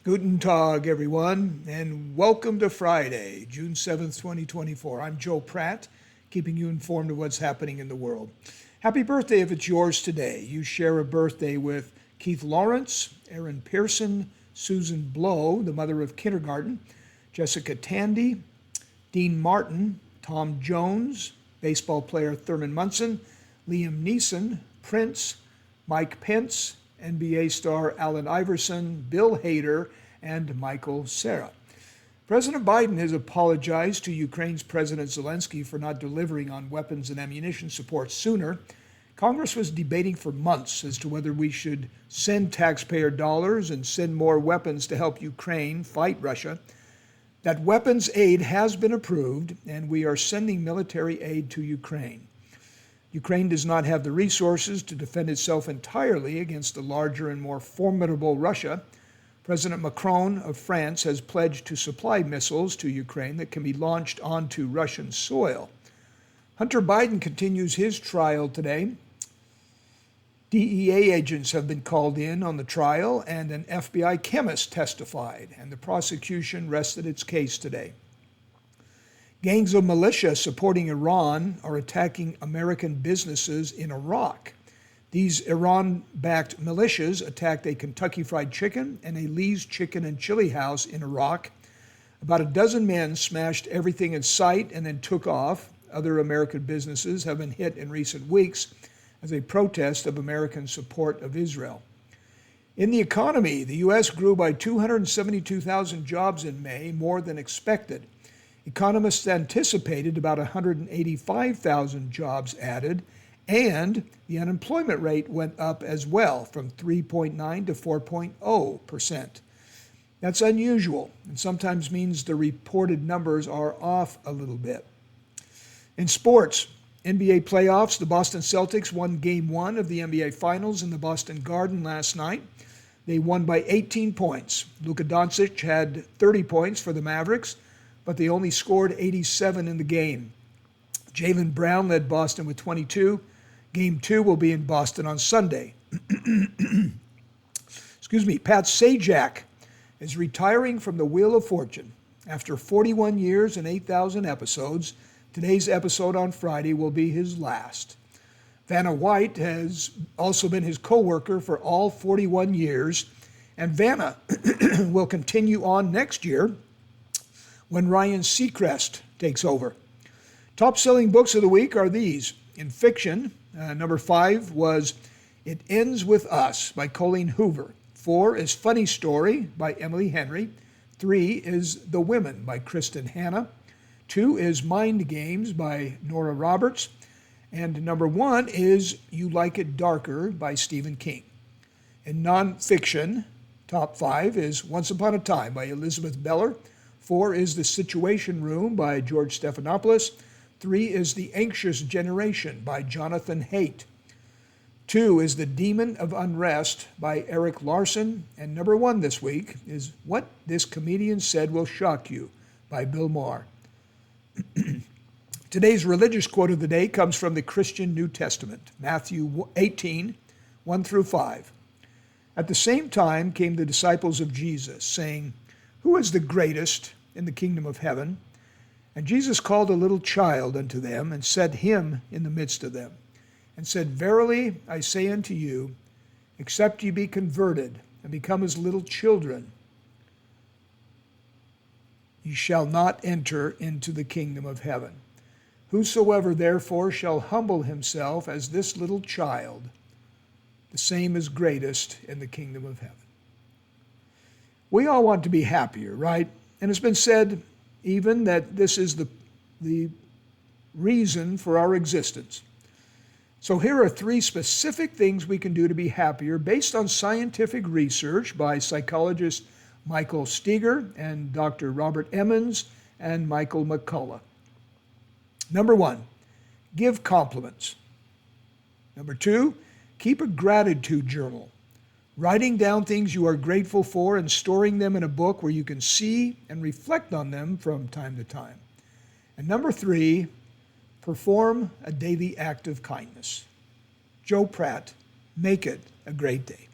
Guten Tag, everyone, and welcome to Friday, June 7th, 2024. I'm Joe Pratt, keeping you informed of what's happening in the world. Happy birthday if it's yours today. You share a birthday with Keith Lawrence, Aaron Pearson, Susan Blow, the mother of kindergarten, Jessica Tandy, Dean Martin, Tom Jones, baseball player Thurman Munson, Liam Neeson, Prince, Mike Pence, NBA star Allen Iverson, Bill Hader, and Michael Cera. President Biden has apologized to Ukraine's President Zelensky for not delivering on weapons and ammunition support sooner. Congress was debating for months as to whether we should send taxpayer dollars and send more weapons to help Ukraine fight Russia. That weapons aid has been approved, and we are sending military aid to Ukraine. Ukraine does not have the resources to defend itself entirely against the larger and more formidable Russia. President Macron of France has pledged to supply missiles to Ukraine that can be launched onto Russian soil. Hunter Biden continues his trial today. DEA agents have been called in on the trial, and an FBI chemist testified, and the prosecution rested its case today. Gangs of militia supporting Iran are attacking American businesses in Iraq. These Iran-backed militias attacked a Kentucky Fried Chicken and a Lee's Chicken and Chili House in Iraq. About a dozen men smashed everything in sight and then took off. Other American businesses have been hit in recent weeks as a protest of American support of Israel. In the economy, the U.S. grew by 272,000 jobs in May, more than expected. Economists anticipated about 185,000 jobs added, and the unemployment rate went up as well from 3.9 to 4.0%. That's unusual and sometimes means the reported numbers are off a little bit. In sports, NBA playoffs, the Boston Celtics won Game 1 of the NBA Finals in the Boston Garden last night. They won by 18 points. Luka Doncic had 30 points for the Mavericks, but they only scored 87 in the game. Jaylen Brown led Boston with 22. Game 2 will be in Boston on Sunday. Pat Sajak is retiring from the Wheel of Fortune. After 41 years and 8,000 episodes, today's episode on Friday will be his last. Vanna White has also been his co-worker for all 41 years, and Vanna will continue on next year when Ryan Seacrest takes over. Top-selling books of the week are these. In fiction, number 5 was It Ends With Us by Colleen Hoover. 4 is Funny Story by Emily Henry. 3 is The Women by Kristen Hanna. 2 is Mind Games by Nora Roberts. And number 1 is You Like It Darker by Stephen King. In nonfiction, top 5 is Once Upon a Time by Elizabeth Beller. 4 is The Situation Room by George Stephanopoulos. 3 is The Anxious Generation by Jonathan Haidt. 2 is The Demon of Unrest by Eric Larson. And number 1 this week is What This Comedian Said Will Shock You by Bill Maher. Today's religious quote of the day comes from the Christian New Testament, Matthew 18, 1 through 5. At the same time came the disciples of Jesus, saying, Who is the greatest in the kingdom of heaven? And Jesus called a little child unto them, and set him in the midst of them, and said, Verily I say unto you, except ye be converted, and become as little children, ye shall not enter into the kingdom of heaven. Whosoever therefore shall humble himself as this little child, the same is greatest in the kingdom of heaven. We all want to be happier, right? And it's been said even that this is the reason for our existence. So here are 3 specific things we can do to be happier based on scientific research by psychologists Michael Steger and Dr. Robert Emmons and Michael McCullough. Number 1, give compliments. Number 2, keep a gratitude journal, writing down things you are grateful for and storing them in a book where you can see and reflect on them from time to time. And number 3, perform a daily act of kindness. Joe Pratt, make it a great day.